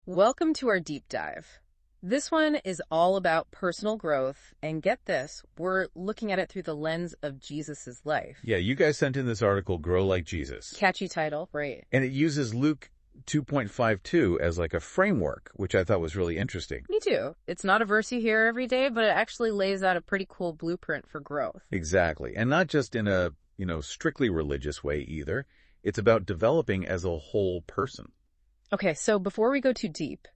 Welcome to our deep dive. This one is all about personal growth, and get this, we're looking at it through the lens of Jesus's life. Yeah, you guys sent in this article, Grow Like Jesus. Catchy title, right? And it uses Luke 2.52 as like a framework, which I thought was really interesting. Me too. It's not a verse you hear every day, but it actually lays out a pretty cool blueprint for growth. Exactly. And not just in a, strictly religious way either. It's about developing as a whole person. Okay, so before we go too deep,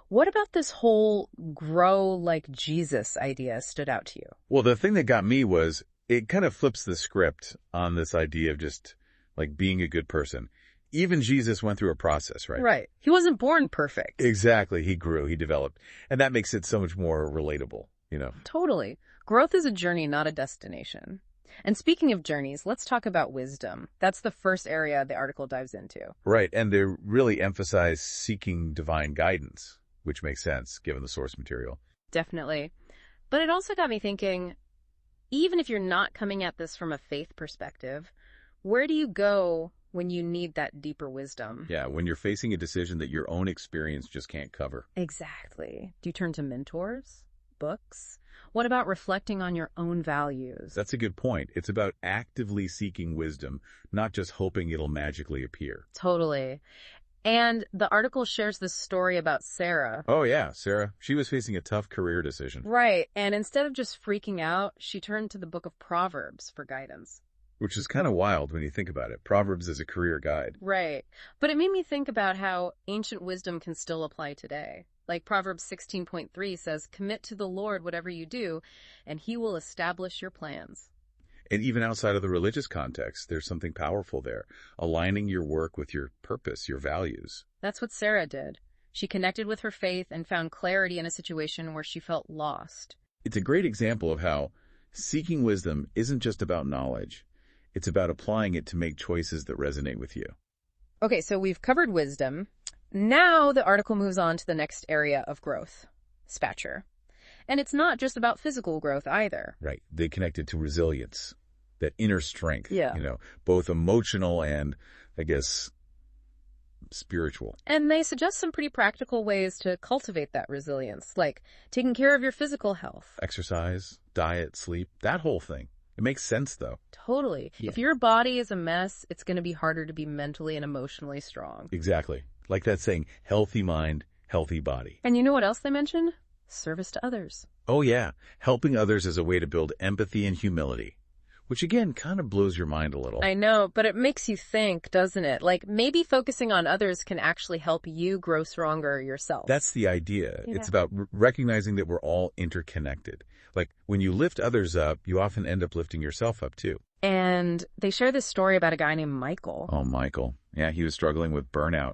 what about this whole grow like Jesus idea stood out to you? Well, the thing that got me was it kind of flips the script on this idea of just like being a good person. Even Jesus went through a process, right? Right. He wasn't born perfect. Exactly. He grew, he developed. And that makes it so much more relatable, Totally. Growth is a journey, not a destination. And speaking of journeys, let's talk about wisdom. That's the first area the article dives into. Right. And they really emphasize seeking divine guidance, which makes sense given the source material. Definitely. But it also got me thinking, even if you're not coming at this from a faith perspective, where do you go when you need that deeper wisdom? Yeah, when you're facing a decision that your own experience just can't cover. Exactly. Do you turn to mentors? Books? What about reflecting on your own values? That's a good point. It's about actively seeking wisdom, not just hoping it'll magically appear. Totally. And the article shares this story about Sarah. Oh yeah, Sarah. She was facing a tough career decision. Right. And instead of just freaking out, she turned to the book of Proverbs for guidance. Which is kind of wild when you think about it. Proverbs is a career guide. Right. But it made me think about how ancient wisdom can still apply today. Like Proverbs 16.3 says, commit to the Lord whatever you do, and he will establish your plans. And even outside of the religious context, there's something powerful there. Aligning your work with your purpose, your values. That's what Sarah did. She connected with her faith and found clarity in a situation where she felt lost. It's a great example of how seeking wisdom isn't just about knowledge. It's about applying it to make choices that resonate with you. Okay, so we've covered wisdom. Now the article moves on to the next area of growth, stature. And it's not just about physical growth either. Right. They connect it to resilience, that inner strength, Yeah. Both emotional and, I guess, spiritual. And they suggest some pretty practical ways to cultivate that resilience, like taking care of your physical health. Exercise, diet, sleep, that whole thing. It makes sense, though. Totally. Yeah. If your body is a mess, it's going to be harder to be mentally and emotionally strong. Exactly. Like that saying, healthy mind, healthy body. And you know what else they mention? Service to others. Oh, yeah. Helping others is a way to build empathy and humility, which, again, kind of blows your mind a little. I know, but it makes you think, doesn't it? Like, maybe focusing on others can actually help you grow stronger yourself. That's the idea. It's about recognizing that we're all interconnected. Like, when you lift others up, you often end up lifting yourself up, too. And they share this story about a guy named Michael. Oh, Michael. Yeah, he was struggling with burnout,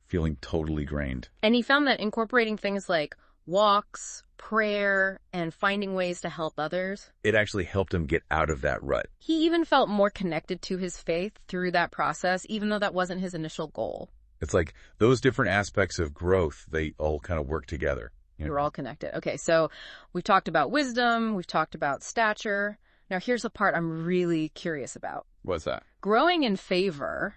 feeling totally drained. And he found that incorporating things like walks, prayer, and finding ways to help others, It actually helped him get out of that rut. he even felt more connected to his faith through that process, even though that wasn't his initial goal. It's like those different aspects of growth, they all kind of work together. We're all connected. Okay, so we've talked about wisdom, we've talked about stature. Now here's the part I'm really curious about. What's that? Growing in favor,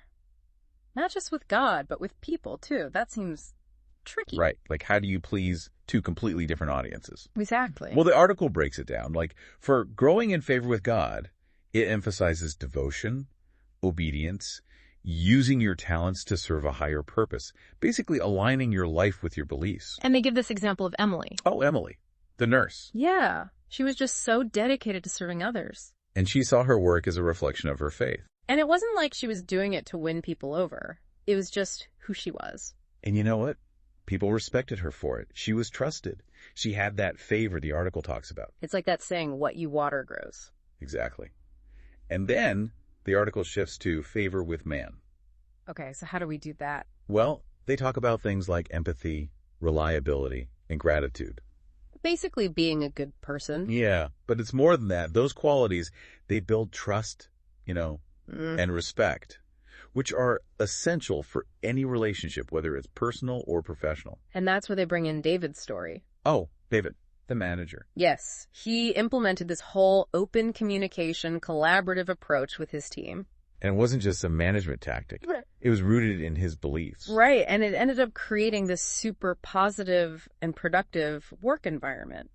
not just with God, but with people too. That seems tricky. Right. Like, how do you please two completely different audiences? Exactly. Well, the article breaks it down. Like, for growing in favor with God, it emphasizes devotion, obedience, using your talents to serve a higher purpose, basically aligning your life with your beliefs. And they give this example of Emily. Oh, Emily, the nurse. Yeah, she was just so dedicated to serving others. And she saw her work as a reflection of her faith. And it wasn't like she was doing it to win people over. It was just who she was. And you know what? People respected her for it. She was trusted. She had that favor the article talks about. It's like that saying, what you water grows. Exactly. And then the article shifts to favor with man. Okay, so how do we do that? Well, they talk about things like empathy, reliability, and gratitude. Basically being a good person. Yeah, but it's more than that. Those qualities, they build trust, and respect, which are essential for any relationship, whether it's personal or professional. And that's where they bring in David's story. Oh, David, the manager. Yes, he implemented this whole open communication, collaborative approach with his team. And it wasn't just a management tactic. Right. It was rooted in his beliefs. Right, and it ended up creating this super positive and productive work environment.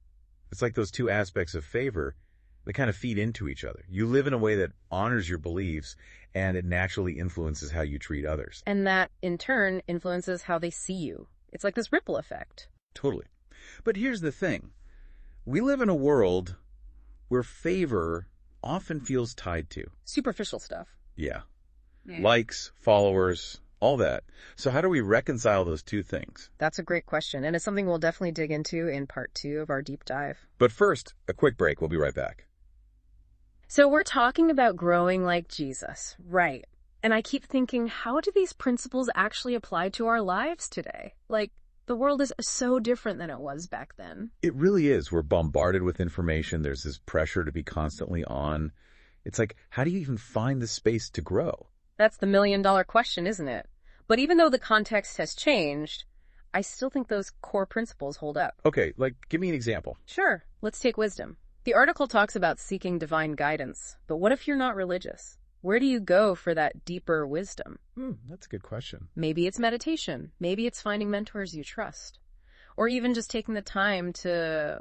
It's like those two aspects of favor that kind of feed into each other. You live in a way that honors your beliefs, and it naturally influences how you treat others. And that, in turn, influences how they see you. It's like this ripple effect. Totally. But here's the thing. We live in a world where favor often feels tied to Superficial stuff. Yeah. Likes, followers, all that. So how do we reconcile those two things? That's a great question, and it's something we'll definitely dig into in part 2 of our deep dive. But first, a quick break. We'll be right back. So we're talking about growing like Jesus, right? And I keep thinking, how do these principles actually apply to our lives today? Like, the world is so different than it was back then. It really is. We're bombarded with information. There's this pressure to be constantly on. It's like, how do you even find the space to grow? That's the million-dollar question, isn't it? But even though the context has changed, I still think those core principles hold up. Okay, like, give me an example. Sure. Let's take wisdom. The article talks about seeking divine guidance, but what if you're not religious? Where do you go for that deeper wisdom? That's a good question. Maybe it's meditation. Maybe it's finding mentors you trust. Or even just taking the time to,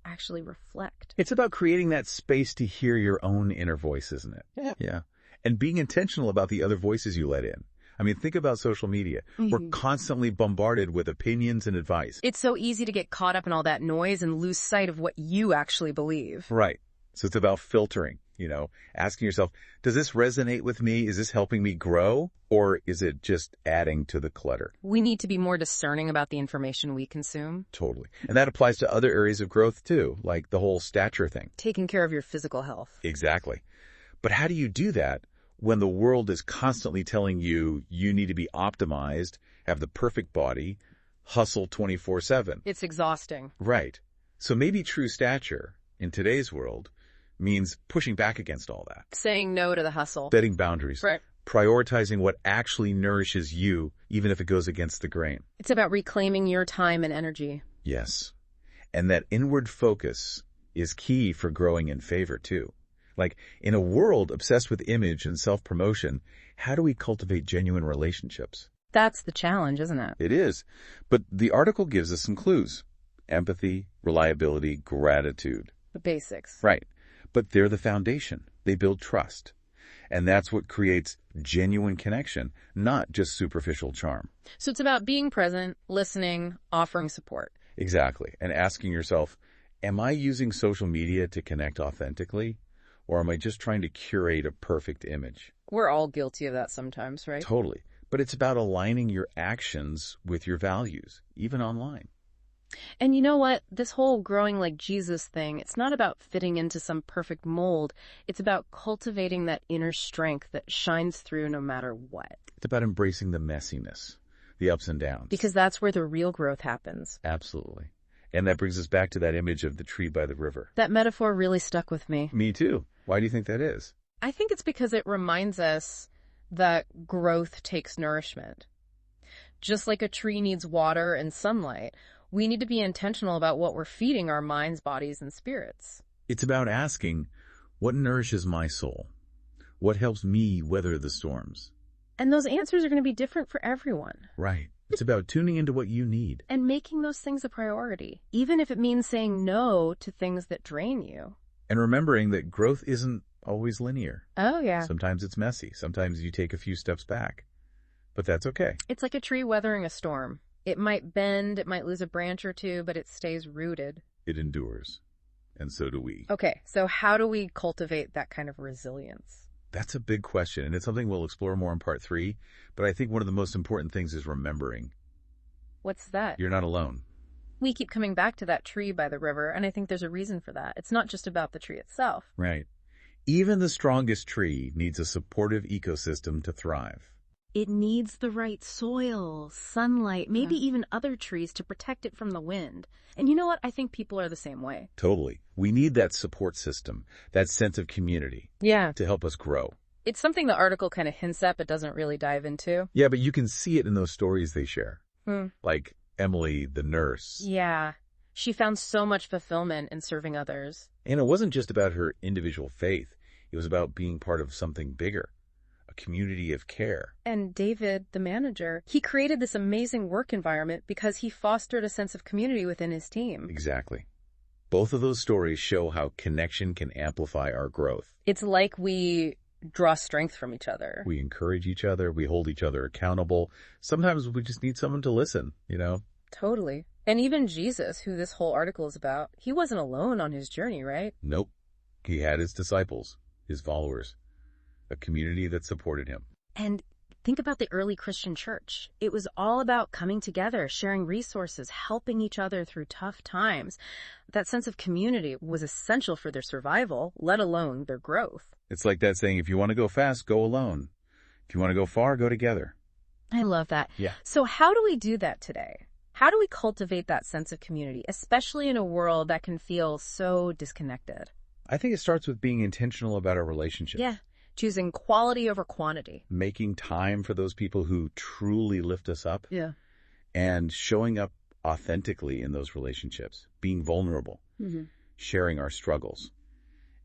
actually reflect. It's about creating that space to hear your own inner voice, isn't it? Yeah. And being intentional about the other voices you let in. I mean, think about social media. We're constantly bombarded with opinions and advice. It's so easy to get caught up in all that noise and lose sight of what you actually believe. Right. So it's about filtering, asking yourself, does this resonate with me? Is this helping me grow? Or is it just adding to the clutter? We need to be more discerning about the information we consume. Totally. And that applies to other areas of growth too, like the whole stature thing. Taking care of your physical health. Exactly. But how do you do that when the world is constantly telling you you need to be optimized, have the perfect body, hustle 24/7? It's exhausting. Right. So maybe true stature in today's world means pushing back against all that. Saying no to the hustle. Setting boundaries. Right. Prioritizing what actually nourishes you, even if it goes against the grain. It's about reclaiming your time and energy. Yes. And that inward focus is key for growing in favor too. Like, in a world obsessed with image and self-promotion, how do we cultivate genuine relationships? That's the challenge, isn't it? It is. But the article gives us some clues. Empathy, reliability, gratitude. The basics. Right. But they're the foundation. They build trust. And that's what creates genuine connection, not just superficial charm. So it's about being present, listening, offering support. Exactly. And asking yourself, am I using social media to connect authentically? Or am I just trying to curate a perfect image? We're all guilty of that sometimes, right? Totally. But it's about aligning your actions with your values, even online. And you know what? This whole growing like Jesus thing, it's not about fitting into some perfect mold. It's about cultivating that inner strength that shines through no matter what. It's about embracing the messiness, the ups and downs. Because that's where the real growth happens. Absolutely. And that brings us back to that image of the tree by the river. That metaphor really stuck with me. Me too. Why do you think that is? I think it's because it reminds us that growth takes nourishment. Just like a tree needs water and sunlight, we need to be intentional about what we're feeding our minds, bodies, and spirits. It's about asking, what nourishes my soul? What helps me weather the storms? And those answers are going to be different for everyone. Right. It's about tuning into what you need. And making those things a priority, even if it means saying no to things that drain you. And remembering that growth isn't always linear. Oh, yeah. Sometimes it's messy. Sometimes you take a few steps back. But that's okay. It's like a tree weathering a storm. It might bend, it might lose a branch or two, but it stays rooted. It endures. And so do we. Okay, so how do we cultivate that kind of resilience? That's a big question, and it's something we'll explore more in part 3. But I think one of the most important things is remembering. What's that? You're not alone. We keep coming back to that tree by the river, and I think there's a reason for that. It's not just about the tree itself. Right. Even the strongest tree needs a supportive ecosystem to thrive. It needs the right soil, sunlight, maybe even other trees to protect it from the wind. And you know what? I think people are the same way. Totally. We need that support system, that sense of community. Yeah. To help us grow. It's something the article kind of hints at but doesn't really dive into. Yeah, but you can see it in those stories they share. Like Emily, the nurse. Yeah. She found so much fulfillment in serving others. And it wasn't just about her individual faith. It was about being part of something bigger. A a community of care. And David, the manager, he created this amazing work environment because he fostered a sense of community within his team. Exactly. Both of those stories show how connection can amplify our growth. It's like we draw strength from each other. We encourage each other. We hold each other accountable. Sometimes we just need someone to listen, you know? Totally. And even Jesus, who this whole article is about, he wasn't alone on his journey, right? Nope. He had his disciples, his followers, a community that supported him. And think about the early Christian church. It was all about coming together, sharing resources, helping each other through tough times. That sense of community was essential for their survival, let alone their growth. It's like that saying, if you want to go fast, go alone. If you want to go far, go together. I love that. Yeah. So how do we do that today? How do we cultivate that sense of community, especially in a world that can feel so disconnected? I think it starts with being intentional about our relationships. Yeah. Choosing quality over quantity. Making time for those people who truly lift us up. Yeah. And showing up authentically in those relationships. Being vulnerable. Mm-hmm. Sharing our struggles.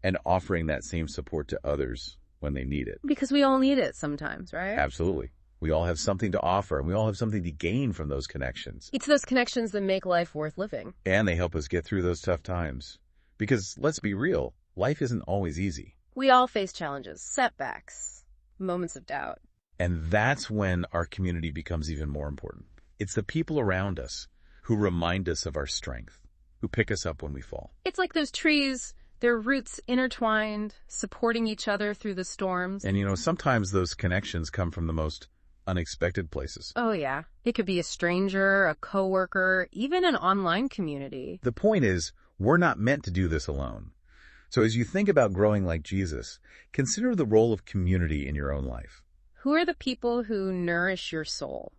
And offering that same support to others when they need it. Because we all need it sometimes, right? Absolutely. We all have something to offer, and we all have something to gain from those connections. It's those connections that make life worth living. And they help us get through those tough times. Because, let's be real, life isn't always easy. We all face challenges, setbacks, moments of doubt. And that's when our community becomes even more important. It's the people around us who remind us of our strength, who pick us up when we fall. It's like those trees, their roots intertwined, supporting each other through the storms. And, sometimes those connections come from the most unexpected places. Oh, yeah. It could be a stranger, a coworker, even an online community. The point is, we're not meant to do this alone. So as you think about growing like Jesus, consider the role of community in your own life. Who are the people who nourish your soul?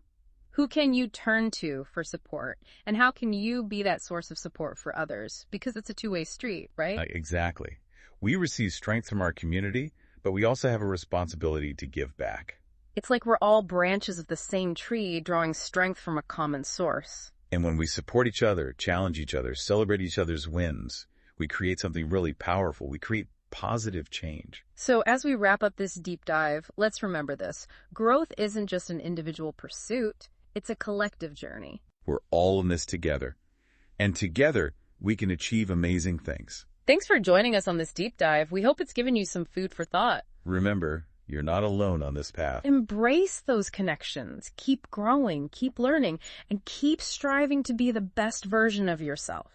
Who can you turn to for support? And how can you be that source of support for others? Because it's a two-way street, right? Exactly. We receive strength from our community, but we also have a responsibility to give back. It's like we're all branches of the same tree drawing strength from a common source. And when we support each other, challenge each other, celebrate each other's wins, we create something really powerful. We create positive change. So as we wrap up this deep dive, let's remember this. Growth isn't just an individual pursuit. It's a collective journey. We're all in this together. And together, we can achieve amazing things. Thanks for joining us on this deep dive. We hope it's given you some food for thought. Remember, you're not alone on this path. Embrace those connections. Keep growing, keep learning, and keep striving to be the best version of yourself.